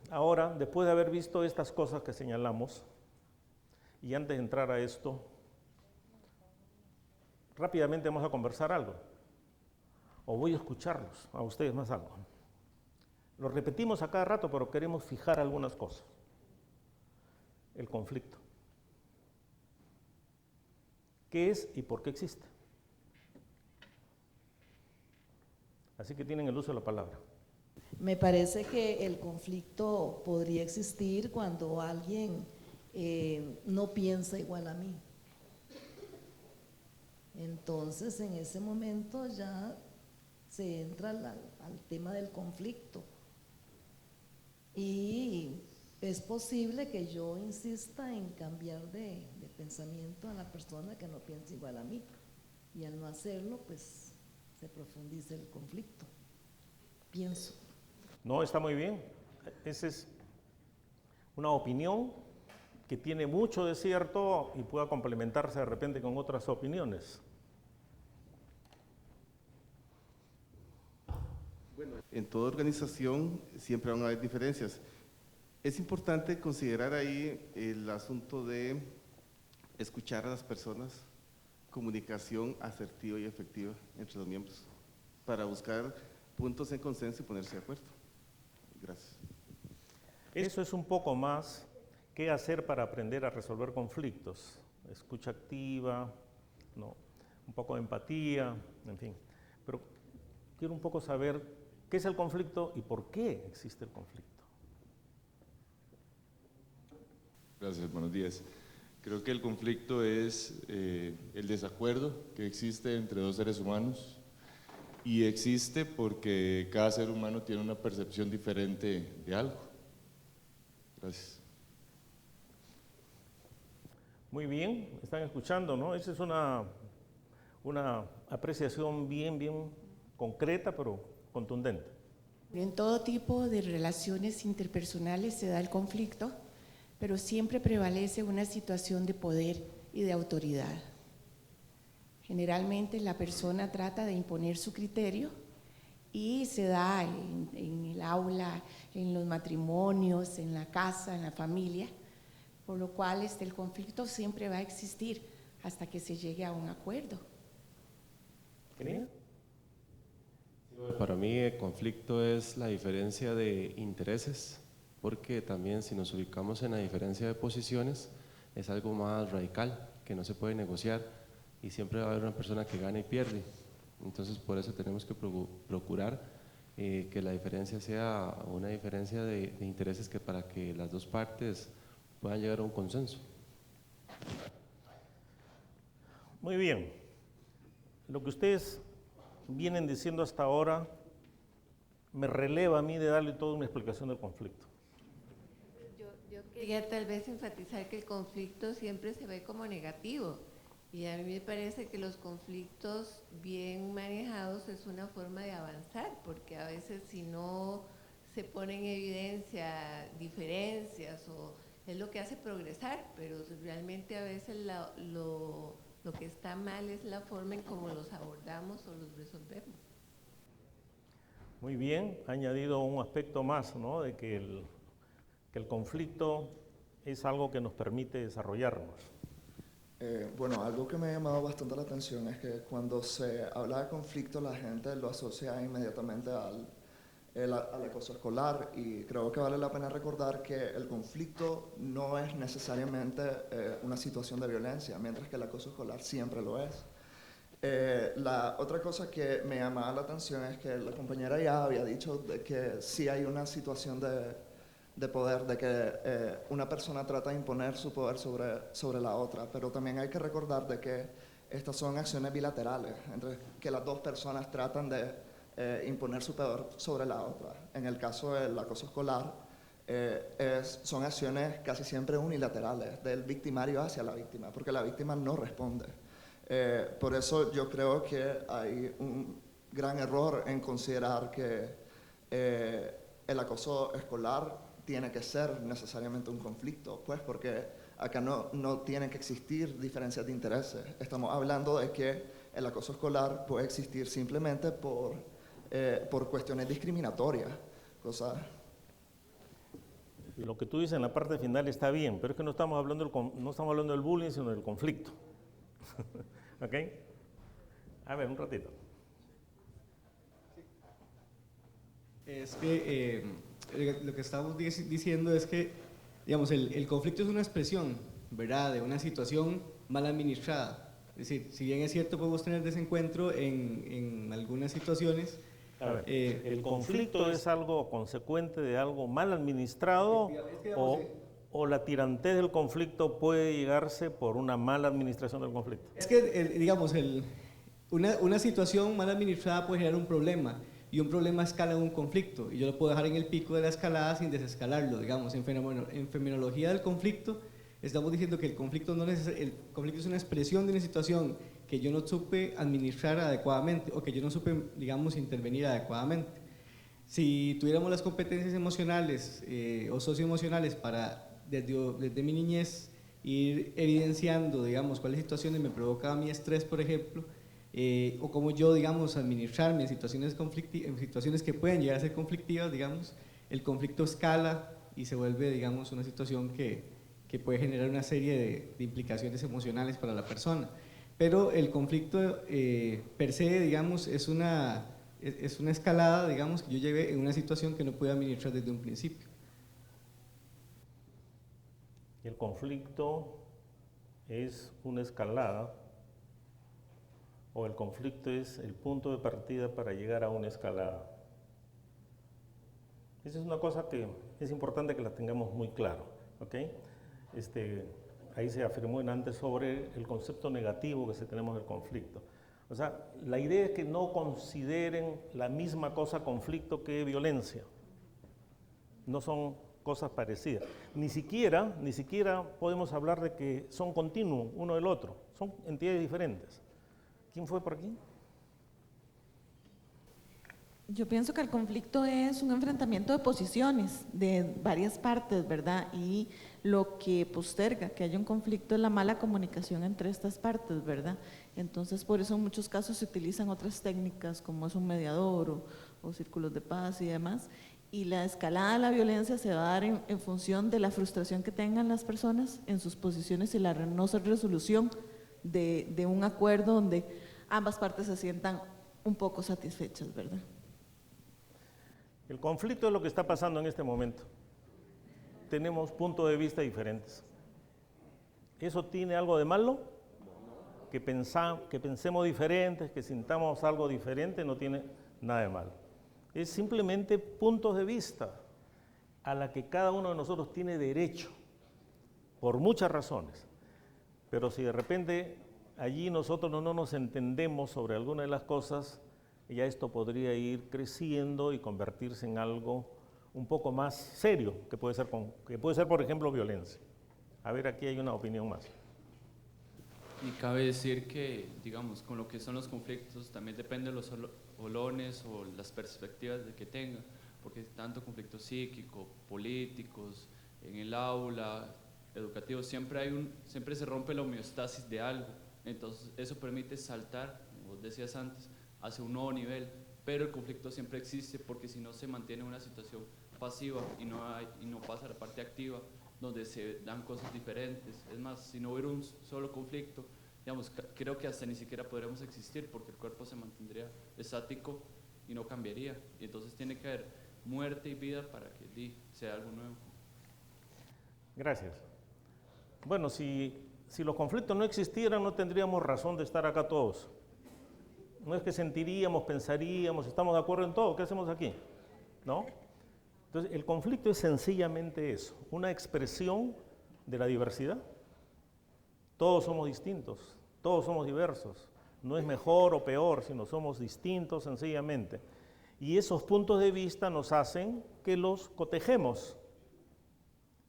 Ahora, después de haber visto estas cosas que señalamos, y antes de entrar a esto, rápidamente vamos a conversar algo, o voy a escucharlos a ustedes más algo. Lo repetimos a cada rato, pero queremos fijar algunas cosas. El conflicto. ¿Qué es y por qué existe? Así que tienen el uso de la palabra. Me parece que el conflicto podría existir cuando alguien no piensa igual a mí. Entonces, en ese momento ya se entra al tema del conflicto. Y es posible que yo insista en cambiar de pensamiento a la persona que no piensa igual a mí. Y al no hacerlo, pues se profundiza el conflicto. Pienso. No, está muy bien. Esa es una opinión que tiene mucho de cierto y pueda complementarse de repente con otras opiniones. Bueno, en toda organización siempre van a haber diferencias. Es importante considerar ahí el asunto de escuchar a las personas, comunicación asertiva y efectiva entre los miembros, para buscar puntos en consenso y ponerse de acuerdo. Gracias. Eso es un poco más qué hacer para aprender a resolver conflictos. Escucha activa, ¿no? Un poco de empatía, en fin. Pero quiero un poco saber qué es el conflicto y por qué existe el conflicto. Gracias, buenos días. Creo que el conflicto es el desacuerdo que existe entre dos seres humanos y existe porque cada ser humano tiene una percepción diferente de algo. Gracias. Muy bien, están escuchando, ¿no? Esa es una apreciación bien concreta, pero contundente. En todo tipo de relaciones interpersonales se da el conflicto, pero siempre prevalece una situación de poder y de autoridad. Generalmente la persona trata de imponer su criterio y se da en el aula, en los matrimonios, en la casa, en la familia, por lo cual el conflicto siempre va a existir hasta que se llegue a un acuerdo. ¿Creen? Para mí el conflicto es la diferencia de intereses, porque también si nos ubicamos en la diferencia de posiciones es algo más radical, que no se puede negociar y siempre va a haber una persona que gana y pierde. Entonces por eso tenemos que procurar que la diferencia sea una diferencia de intereses que para que las dos partes puedan llegar a un consenso. Muy bien. Lo que ustedes vienen diciendo hasta ahora me releva a mí de darle toda una explicación del conflicto. Yo quería tal vez enfatizar que el conflicto siempre se ve como negativo y a mí me parece que los conflictos bien manejados es una forma de avanzar, porque a veces si no se ponen en evidencia diferencias o es lo que hace progresar, pero realmente a veces lo que está mal es la forma en cómo los abordamos o los resolvemos. Muy bien, ha añadido un aspecto más, ¿no? De que el conflicto es algo que nos permite desarrollarnos. Bueno, algo que me ha llamado bastante la atención es que cuando se habla de conflicto la gente lo asocia inmediatamente al acoso escolar, y creo que vale la pena recordar que el conflicto no es necesariamente una situación de violencia, mientras que el acoso escolar siempre lo es. La otra cosa que me llamaba la atención es que la compañera ya había dicho de que sí hay una situación de poder, de que una persona trata de imponer su poder sobre la otra, pero también hay que recordar de que estas son acciones bilaterales, entre que las dos personas tratan de imponer su poder sobre la otra. En el caso del acoso escolar, son acciones casi siempre unilaterales, del victimario hacia la víctima, porque la víctima no responde. Por eso yo creo que hay un gran error en considerar que el acoso escolar tiene que ser necesariamente un conflicto, pues porque acá no tienen que existir diferencias de intereses. Estamos hablando de que el acoso escolar puede existir simplemente por cuestiones discriminatorias, cosas. Lo que tú dices en la parte final está bien, pero es que no estamos hablando del bullying, sino del conflicto. ¿Ok? A ver, un ratito. Es que lo que estamos diciendo es que, digamos, el conflicto es una expresión, ¿verdad?, de una situación mal administrada. Es decir, si bien es cierto podemos tener desencuentro en algunas situaciones. A ver, ¿el conflicto es algo consecuente de algo mal administrado o la tirantez del conflicto puede llegarse por una mala administración del conflicto? Es que, digamos, una situación mal administrada puede generar un problema, y un problema escala en un conflicto, y yo lo puedo dejar en el pico de la escalada sin desescalarlo. Digamos, en fenomenología del conflicto estamos diciendo que el conflicto es una expresión de una situación que yo no supe administrar adecuadamente o que yo no supe, digamos, intervenir adecuadamente. Si tuviéramos las competencias emocionales o socioemocionales para, desde mi niñez, ir evidenciando, digamos, cuáles situaciones me provocaba mi estrés, por ejemplo, o cómo yo, digamos, administrarme en situaciones que pueden llegar a ser conflictivas, digamos, el conflicto escala y se vuelve, digamos, una situación que puede generar una serie de implicaciones emocionales para la persona. Pero el conflicto per se, digamos, es una escalada, digamos, que yo llevé en una situación que no pude administrar desde un principio. El conflicto es una escalada, o el conflicto es el punto de partida para llegar a una escalada. Esa es una cosa que es importante que la tengamos muy claro, ¿ok? Ahí se afirmó antes sobre el concepto negativo que se tenemos del conflicto. O sea, la idea es que no consideren la misma cosa conflicto que violencia. No son cosas parecidas. Ni siquiera podemos hablar de que son continuos uno del otro. Son entidades diferentes. ¿Quién fue por aquí? Yo pienso que el conflicto es un enfrentamiento de posiciones de varias partes, ¿verdad? Y lo que posterga que haya un conflicto es la mala comunicación entre estas partes, ¿verdad? Entonces, por eso en muchos casos se utilizan otras técnicas como es un mediador o círculos de paz y demás. Y la escalada de la violencia se va a dar en función de la frustración que tengan las personas en sus posiciones y la no resolución de un acuerdo donde ambas partes se sientan un poco satisfechas, ¿verdad? El conflicto es lo que está pasando en este momento. Tenemos puntos de vista diferentes. ¿Eso tiene algo de malo? Que pensemos diferentes, que sintamos algo diferente, no tiene nada de malo. Es simplemente puntos de vista a la que cada uno de nosotros tiene derecho, por muchas razones. Pero si de repente allí nosotros no nos entendemos sobre alguna de las cosas, ya esto podría ir creciendo y convertirse en algo un poco más serio, que puede ser, por ejemplo, violencia. A ver, aquí hay una opinión más. Y cabe decir que, digamos, con lo que son los conflictos, también depende de los olones o las perspectivas de que tenga, porque tanto conflictos psíquicos, políticos, en el aula, educativos, siempre se rompe la homeostasis de algo. Entonces, eso permite saltar, como vos decías antes, hacia un nuevo nivel, pero el conflicto siempre existe porque si no se mantiene una situación pasiva y no pasa a la parte activa donde se dan cosas diferentes. Es más, si no hubiera un solo conflicto, digamos, creo que hasta ni siquiera podríamos existir porque el cuerpo se mantendría estático y no cambiaría. Y entonces tiene que haber muerte y vida para que sea algo nuevo. Gracias. Bueno, si los conflictos no existieran, no tendríamos razón de estar acá todos. No es que sentiríamos, pensaríamos, estamos de acuerdo en todo, ¿qué hacemos aquí? ¿No? Entonces, el conflicto es sencillamente eso, una expresión de la diversidad. Todos somos distintos, todos somos diversos. No es mejor o peor, sino somos distintos sencillamente. Y esos puntos de vista nos hacen que los cotejemos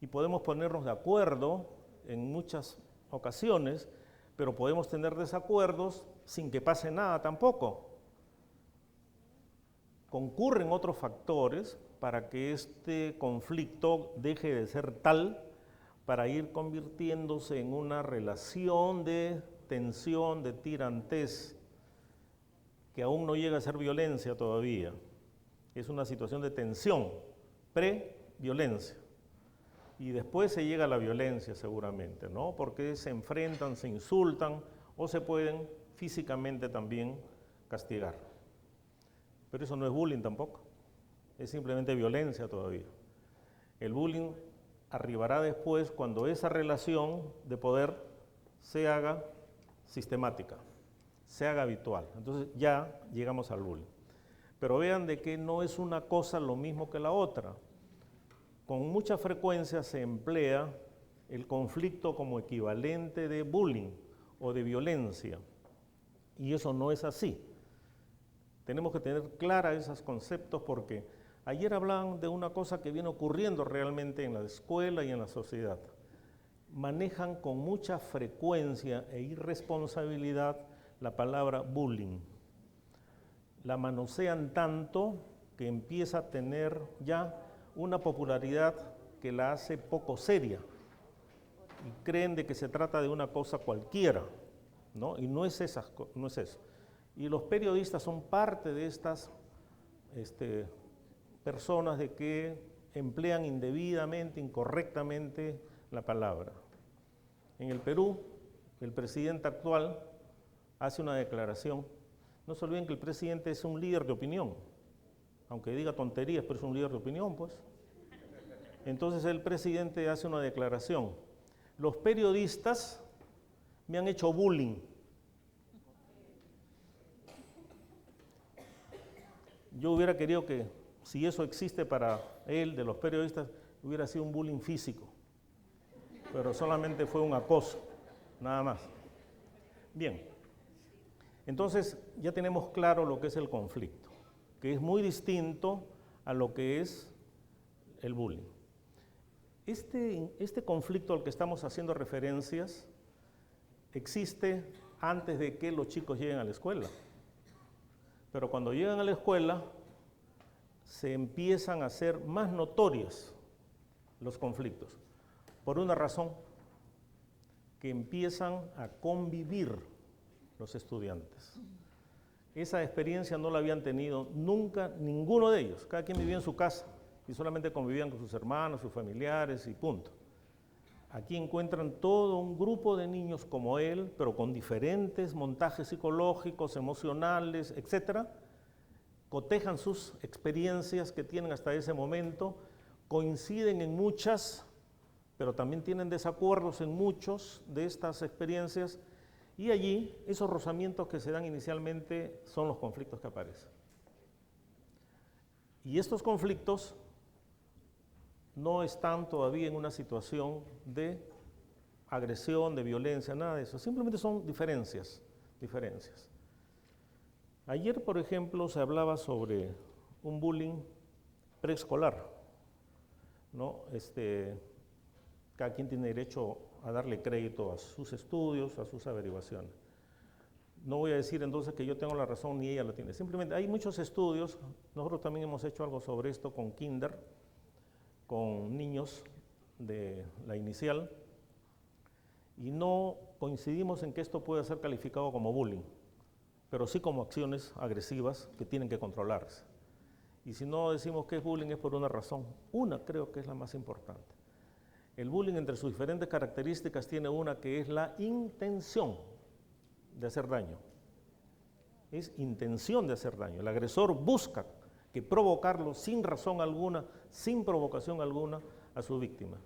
y podemos ponernos de acuerdo en muchas ocasiones, pero podemos tener desacuerdos sin que pase nada tampoco. Concurren otros factores para que este conflicto deje de ser tal, para ir convirtiéndose en una relación de tensión, de tirantez, que aún no llega a ser violencia todavía. Es una situación de tensión, pre-violencia. y después se llega a la violencia seguramente, ¿no? Porque se enfrentan, se insultan o se pueden físicamente también castigar. Pero eso no es bullying tampoco, es simplemente violencia todavía. El bullying arribará después cuando esa relación de poder se haga sistemática, se haga habitual. Entonces ya llegamos al bullying. Pero vean de que no es una cosa lo mismo que la otra. Con mucha frecuencia se emplea el conflicto como equivalente de bullying o de violencia. Y eso no es así. Tenemos que tener claros esos conceptos porque ayer hablaban de una cosa que viene ocurriendo realmente en la escuela y en la sociedad. Manejan con mucha frecuencia e irresponsabilidad la palabra bullying. La manosean tanto que empieza a tener ya una popularidad que la hace poco seria y creen de que se trata de una cosa cualquiera, ¿no? Y no es eso. Y los periodistas son parte de estas personas de que emplean indebidamente, incorrectamente la palabra. En el Perú, el presidente actual hace una declaración. No se olviden que el presidente es un líder de opinión, aunque diga tonterías, pero es un líder de opinión, pues. Entonces el presidente hace una declaración. Los periodistas me han hecho bullying. Yo hubiera querido que, si eso existe para él, de los periodistas, hubiera sido un bullying físico, pero solamente fue un acoso, nada más. Bien, entonces ya tenemos claro lo que es el conflicto, que es muy distinto a lo que es el bullying. Este conflicto al que estamos haciendo referencias existe antes de que los chicos lleguen a la escuela. Pero cuando llegan a la escuela se empiezan a hacer más notorios los conflictos, por una razón, que empiezan a convivir los estudiantes. Esa experiencia no la habían tenido nunca ninguno de ellos, cada quien vivía en su casa y solamente convivían con sus hermanos, sus familiares y punto. Aquí encuentran todo un grupo de niños como él, pero con diferentes montajes psicológicos, emocionales, etcétera. Cotejan sus experiencias que tienen hasta ese momento, coinciden en muchas, pero también tienen desacuerdos en muchos de estas experiencias, y allí esos rozamientos que se dan inicialmente son los conflictos que aparecen. Y estos conflictos no están todavía en una situación de agresión, de violencia, nada de eso. Simplemente son diferencias. Ayer, por ejemplo, se hablaba sobre un bullying preescolar, ¿no? Cada quien tiene derecho a darle crédito a sus estudios, a sus averiguaciones. No voy a decir entonces que yo tengo la razón ni ella la tiene. Simplemente hay muchos estudios. Nosotros también hemos hecho algo sobre esto con kinder, con niños de la inicial, y no coincidimos en que esto pueda ser calificado como bullying, pero sí como acciones agresivas que tienen que controlarse. Y si no decimos que es bullying es por una razón. Una creo que es la más importante. El bullying, entre sus diferentes características, tiene una que es la intención de hacer daño. Es intención de hacer daño. El agresor busca que provocarlo sin razón alguna, sin provocación alguna a su víctima.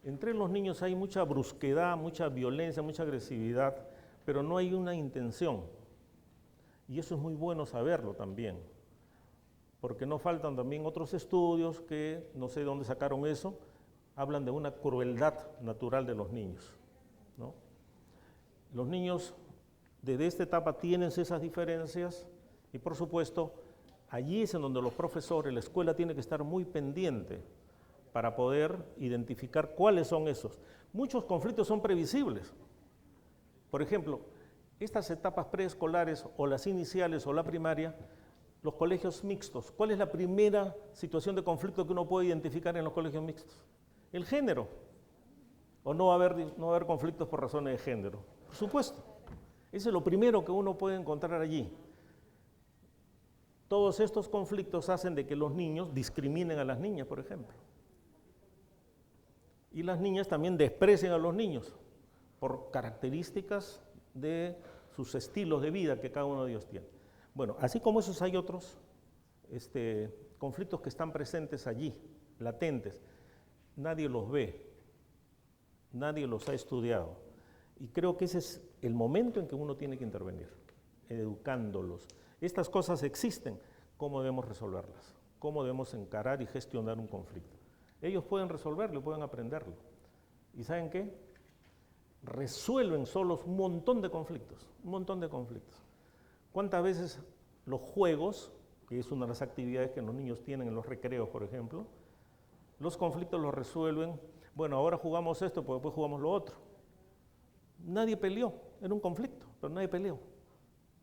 Entre los niños hay mucha brusquedad, mucha violencia, mucha agresividad, pero no hay una intención. Y eso es muy bueno saberlo también, porque no faltan también otros estudios que, no sé de dónde sacaron eso, hablan de una crueldad natural de los niños, ¿no? Los niños desde esta etapa tienen esas diferencias y, por supuesto, allí es en donde los profesores, la escuela tiene que estar muy pendiente para poder identificar cuáles son esos. Muchos conflictos son previsibles. Por ejemplo, estas etapas preescolares o las iniciales o la primaria, los colegios mixtos. ¿Cuál es la primera situación de conflicto que uno puede identificar en los colegios mixtos? El género. ¿O no va a haber conflictos por razones de género? Por supuesto. Eso es lo primero que uno puede encontrar allí. Todos estos conflictos hacen de que los niños discriminen a las niñas, por ejemplo. Y las niñas también desprecian a los niños por características de sus estilos de vida que cada uno de ellos tiene. Bueno, así como esos hay otros conflictos que están presentes allí, latentes. Nadie los ve, nadie los ha estudiado. Y creo que ese es el momento en que uno tiene que intervenir, educándolos. Estas cosas existen, ¿cómo debemos resolverlas? ¿Cómo debemos encarar y gestionar un conflicto? Ellos pueden resolverlo, pueden aprenderlo. ¿Y saben qué? Resuelven solos un montón de conflictos, un montón de conflictos. ¿Cuántas veces los juegos, que es una de las actividades que los niños tienen en los recreos, por ejemplo, los conflictos los resuelven, bueno, ahora jugamos esto, pues después jugamos lo otro. Nadie peleó, era un conflicto, pero nadie peleó.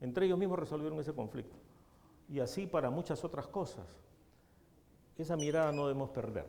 Entre ellos mismos resolvieron ese conflicto. Y así para muchas otras cosas. Esa mirada no debemos perder.